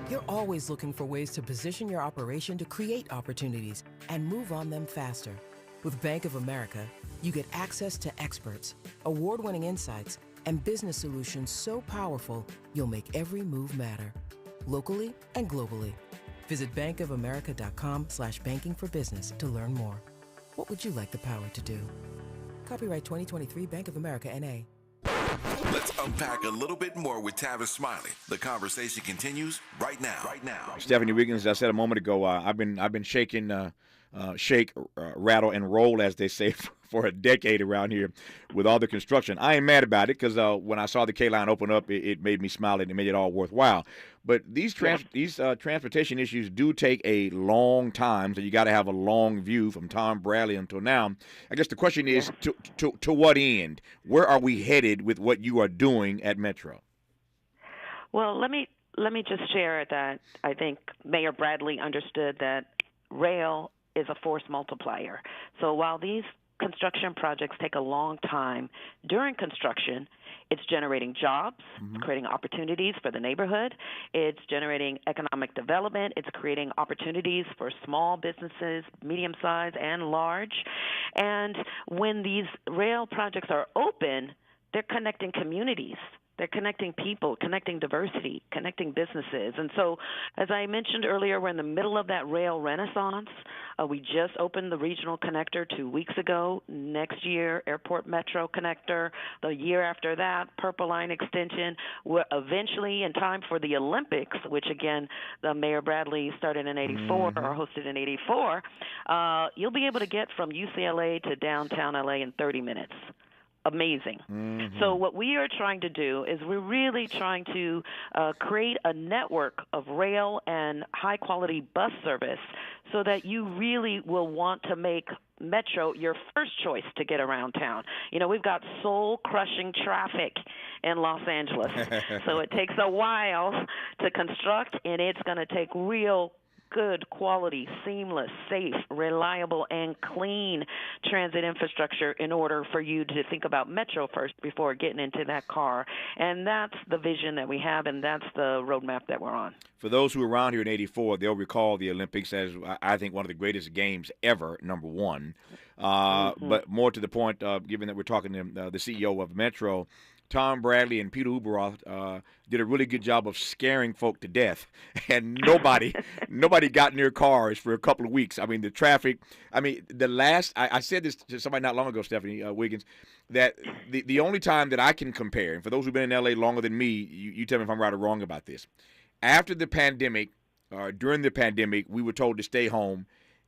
you're always looking for ways to position your operation to create opportunities and move on them faster. With Bank of America, you get access to experts, award-winning insights, and business solutions so powerful, you'll make every move matter, locally and globally. Visit bankofamerica.com/banking for business to learn more. What would you like the power to do? Copyright 2023 Bank of America, N.A. Let's unpack a little bit more with Tavis Smiley. The conversation continues right now. Stephanie Wiggins, as I said a moment ago, I've been shaking, rattle, and roll, as they say, for a decade around here with all the construction. I ain't mad about it because when I saw the K-line open up, it made me smile and it made it all worthwhile. But these transportation issues do take a long time, so you got to have a long view from Tom Bradley until now. I guess the question is, to what end? Where are we headed with what you are doing at Metro? Well, let me just share that I think Mayor Bradley understood that rail is a force multiplier. So while these construction projects take a long time, during construction, it's generating jobs, creating opportunities for the neighborhood, it's generating economic development, it's creating opportunities for small businesses, medium-sized and large. And when these rail projects are open, they're connecting communities. They're connecting people, connecting diversity, connecting businesses. And so, as I mentioned earlier, we're in the middle of that rail renaissance. We just opened the regional connector 2 weeks ago. Next year, Airport Metro connector. The year after that, Purple Line extension. We're eventually in time for the Olympics, which, again, the Mayor Bradley started in 84 or hosted in 84. You'll be able to get from UCLA to downtown LA in 30 minutes. Amazing. So what we are trying to do is we're really trying to create a network of rail and high-quality bus service so that you really will want to make Metro your first choice to get around town. You know, we've got soul-crushing traffic in Los Angeles, so it takes a while to construct, and it's going to take real good quality, seamless, safe, reliable, and clean transit infrastructure in order for you to think about Metro first before getting into that car. And that's the vision that we have, and that's the roadmap that we're on. For those who are around here in 84, they'll recall the Olympics as, I think, one of the greatest games ever, number one. But more to the point, given that we're talking to the CEO of Metro, Tom Bradley and Peter Uberoth did a really good job of scaring folk to death, and nobody got in their cars for a couple of weeks. I mean, the traffic. I mean, I said this to somebody not long ago, Stephanie Wiggins, that the only time that I can compare, and for those who've been in L.A. longer than me, you tell me if I'm right or wrong about this. After the pandemic, during the pandemic, we were told to stay home,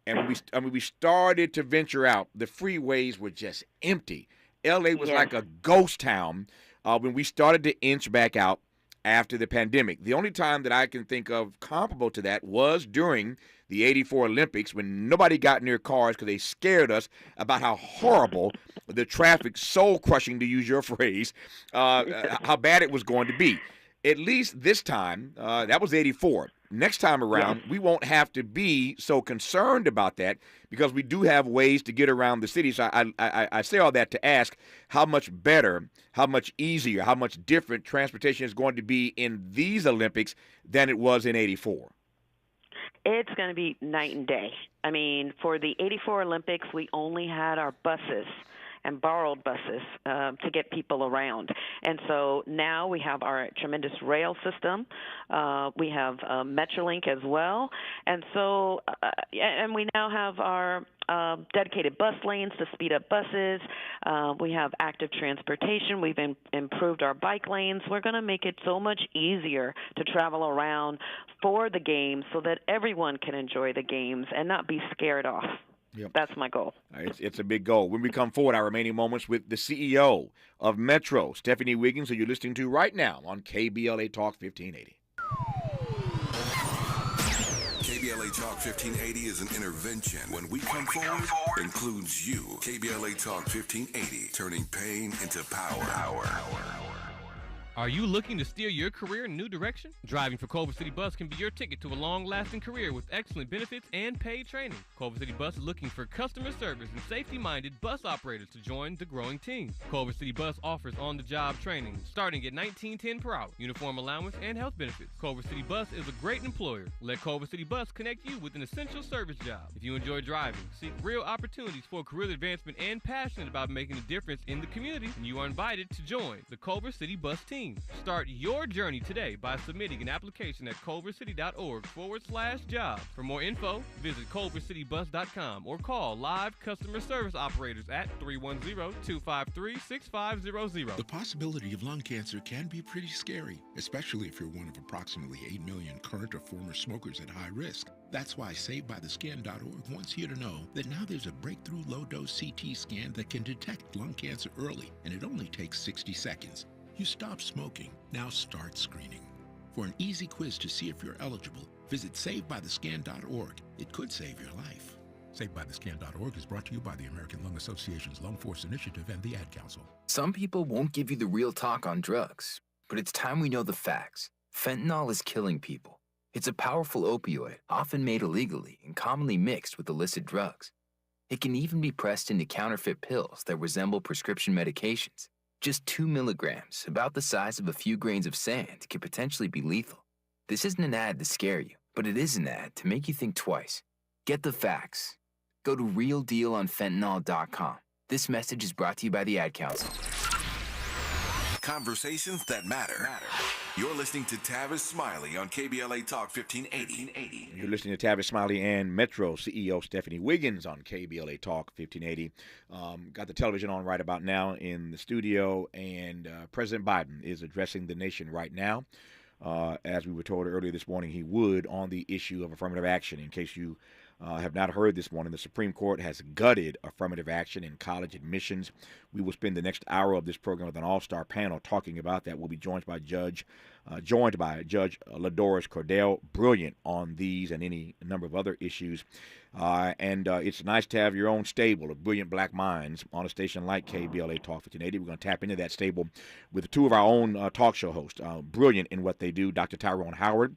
and when we started to venture out, the freeways were just empty. L.A. was like a ghost town when we started to inch back out after the pandemic. The only time that I can think of comparable to that was during the '84 Olympics, when nobody got in their cars because they scared us about how horrible the traffic, soul-crushing to use your phrase, how bad it was going to be. At least this time, that was '84. Next time around, we won't have to be so concerned about that because we do have ways to get around the city. So I say all that to ask how much better, how much easier, how much different transportation is going to be in these Olympics than it was in '84. It's going to be night and day. I mean, for the '84 Olympics, we only had our buses and borrowed buses to get people around. And so now we have our tremendous rail system. We have Metrolink as well. And so, and we now have our dedicated bus lanes to speed up buses. We have active transportation. We've improved our bike lanes. We're going to make it so much easier to travel around for the games so that everyone can enjoy the games and not be scared off. Yep. That's my goal. It's a big goal. When we come forward, our remaining moments with the CEO of Metro, Stephanie Wiggins, who you're listening to right now on KBLA Talk 1580. KBLA Talk 1580 is an intervention. When we come forward, includes you. KBLA Talk 1580, turning pain into power. Are you looking to steer your career in a new direction? Driving for Culver City Bus can be your ticket to a long-lasting career with excellent benefits and paid training. Culver City Bus is looking for customer service and safety-minded bus operators to join the growing team. Culver City Bus offers on-the-job training starting at $19.10 per hour, uniform allowance, and health benefits. Culver City Bus is a great employer. Let Culver City Bus connect you with an essential service job. If you enjoy driving, seek real opportunities for career advancement, and passionate about making a difference in the community, then you are invited to join the Culver City Bus team. Start your journey today by submitting an application at culvercity.org/job. For more info, visit culvercitybus.com or call live customer service operators at 310-253-6500. The possibility of lung cancer can be pretty scary, especially if you're one of approximately 8 million current or former smokers at high risk. That's why SaveByTheScan.org wants you to know that now there's a breakthrough low-dose CT scan that can detect lung cancer early, and it only takes 60 seconds. You stop smoking, now start screening. For an easy quiz to see if you're eligible, visit SaveByTheScan.org. It could save your life. SaveByTheScan.org is brought to you by the American Lung Association's Lung Force Initiative and the Ad Council. Some people won't give you the real talk on drugs, but it's time we know the facts. Fentanyl is killing people. It's a powerful opioid, often made illegally and commonly mixed with illicit drugs. It can even be pressed into counterfeit pills that resemble prescription medications. Just 2 milligrams, about the size of a few grains of sand, could potentially be lethal. This isn't an ad to scare you, but it is an ad to make you think twice. Get the facts. Go to realdealonfentanyl.com. This message is brought to you by the Ad Council. Conversations that matter. You're listening to Tavis Smiley on KBLA Talk 1580. You're listening to Tavis Smiley and Metro CEO Stephanie Wiggins on KBLA Talk 1580. Got the television on right about now in the studio, and President Biden is addressing the nation right now. As we were told earlier this morning, he would on the issue of affirmative action. In case you have not heard this morning, the Supreme Court has gutted affirmative action in college admissions. We will spend the next hour of this program with an all-star panel talking about that. We'll be joined by Judge LaDoris Cordell, brilliant on these and any number of other issues. And it's nice to have your own stable of brilliant black minds on a station like KBLA Talk 1580. We're going to tap into that stable with two of our own talk show hosts, brilliant in what they do, Dr. Tyrone Howard,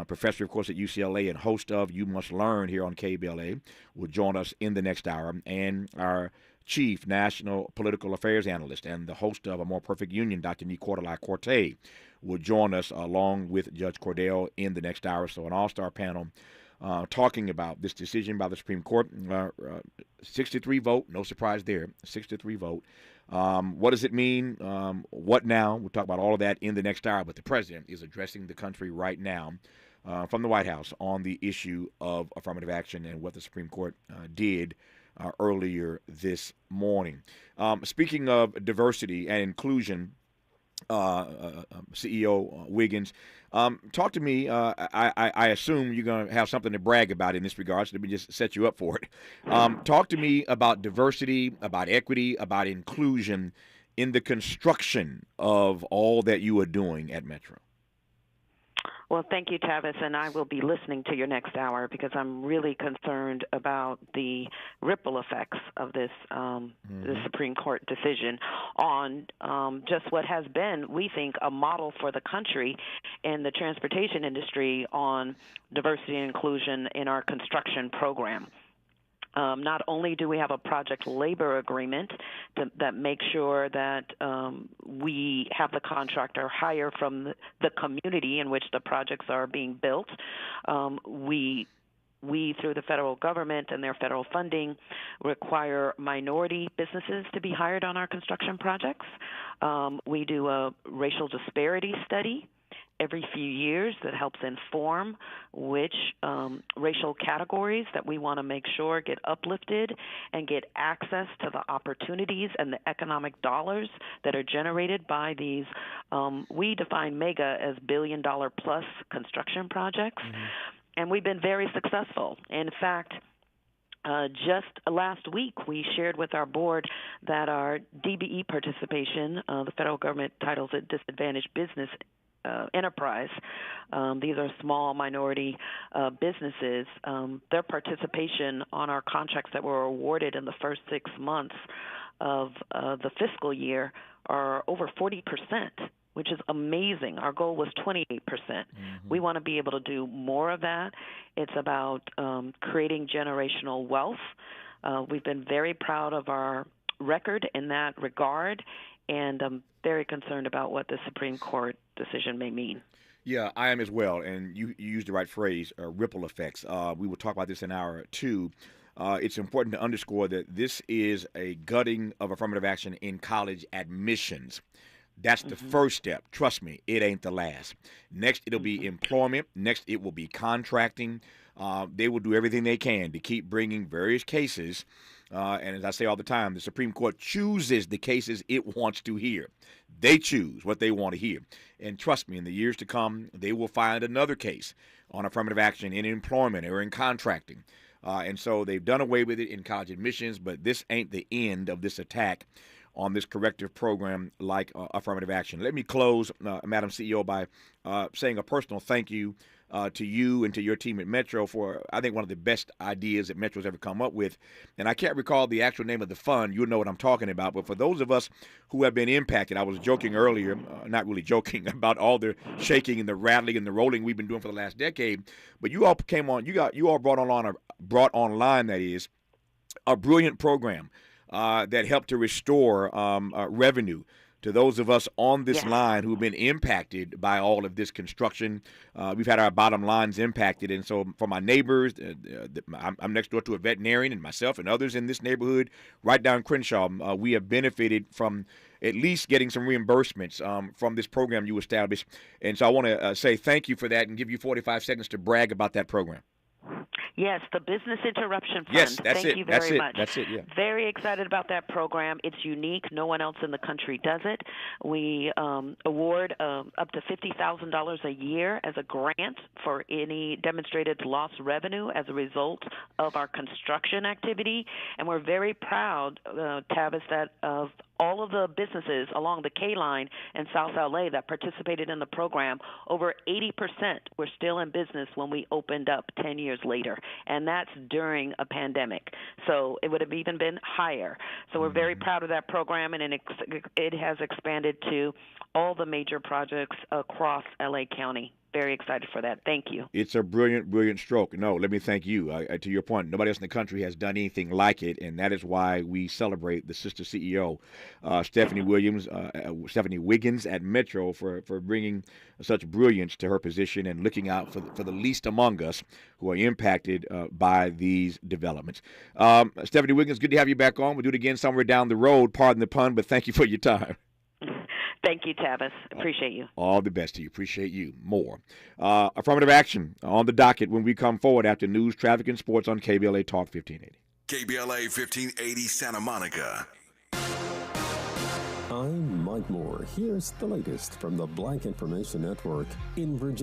professor, of course, at UCLA and host of You Must Learn here on KBLA, will join us in the next hour, and our chief national political affairs analyst and the host of A More Perfect Union, Dr. Nicola Corte, will join us along with Judge Cordell in the next hour. So an all-star panel talking about this decision by the Supreme Court. 63 vote, no surprise there, 63 vote. What does it mean? What now? We'll talk about all of that in the next hour. But the president is addressing the country right now from the White House on the issue of affirmative action and what the Supreme Court did earlier this morning. Speaking of diversity and inclusion, CEO Wiggins, talk to me. I assume you're going to have something to brag about in this regard, so let me just set you up for it. Talk to me about diversity, about equity, about inclusion in the construction of all that you are doing at Metro. Well, thank you, Tavis, and I will be listening to your next hour because I'm really concerned about the ripple effects of this the Supreme Court decision on just what has been, we think, a model for the country in the transportation industry on diversity and inclusion in our construction program. Not only do we have a project labor agreement that makes sure that we have the contractor hire from the community in which the projects are being built, we through the federal government and their federal funding require minority businesses to be hired on our construction projects. We do a racial disparity study every few years that helps inform which racial categories that we want to make sure get uplifted and get access to the opportunities and the economic dollars that are generated by these, we define mega as billion-dollar-plus construction projects. And we've been very successful. In fact, just last week, we shared with our board that our DBE participation, the federal government titles it Disadvantaged Business Enterprise. These are small minority businesses. Their participation on our contracts that were awarded in the first 6 months of the fiscal year are over 40%, which is amazing. Our goal was 28%. We want to be able to do more of that. It's about creating generational wealth. We've been very proud of our record in that regard, and I'm very concerned about what the Supreme Court decision may mean. Yeah, I am as well, and you used the right phrase, ripple effects. We will talk about this in hour two. It's important to underscore that this is a gutting of affirmative action in college admissions. That's the first step. Trust me, it ain't the last. Next, it'll be employment. Next, it will be contracting. They will do everything they can to keep bringing various cases. And as I say all the time, the Supreme Court chooses the cases it wants to hear. They choose what they want to hear. And trust me, in the years to come, they will find another case on affirmative action in employment or in contracting. And so they've done away with it in college admissions, but this ain't the end of this attack on this corrective program like affirmative action. Let me close, Madam CEO, by saying a personal thank you to you and to your team at Metro for, I think, one of the best ideas that Metro's ever come up with. And I can't recall the actual name of the fund. You'll know what I'm talking about. But for those of us who have been impacted, I was joking earlier, not really joking, about all the shaking and the rattling and the rolling we've been doing for the last decade. But you all came on, you all brought online, that is, a brilliant program that helped to restore revenue to those of us on this line who've been impacted by all of this construction. We've had our bottom lines impacted. And so for my neighbors, I'm next door to a veterinarian, and myself and others in this neighborhood, right down Crenshaw, we have benefited from at least getting some reimbursements from this program you established. And so I want to say thank you for that and give you 45 seconds to brag about that program. Yes, the Business Interruption Fund. Yes, that's Thank it. you very much. That's it, yeah. Very excited about that program. It's unique. No one else in the country does it. We award up to $50,000 a year as a grant for any demonstrated lost revenue as a result of our construction activity. And we're very proud, Tavis, that of all of the businesses along the K line in South LA that participated in the program, over 80% were still in business when we opened up 10 years later. And that's during a pandemic. So it would have even been higher. So we're very proud of that program, and it has expanded to all the major projects across LA County. very excited for that. Thank you. It's a brilliant, brilliant stroke. No, let me thank you. To your point, nobody else in the country has done anything like it, and that is why we celebrate the sister CEO, Stephanie Wiggins at Metro for bringing such brilliance to her position and looking out for the least among us who are impacted by these developments. Stephanie Wiggins, good to have you back on. We'll do it again somewhere down the road. Pardon the pun, but thank you for your time. Thank you, Tavis. Appreciate you. All the best to you. Appreciate you more. Affirmative action on the docket when we come forward after news, traffic, and sports on KBLA Talk 1580. KBLA 1580 Santa Monica. I'm Mike Moore. Here's the latest from the Black Information Network in Virginia.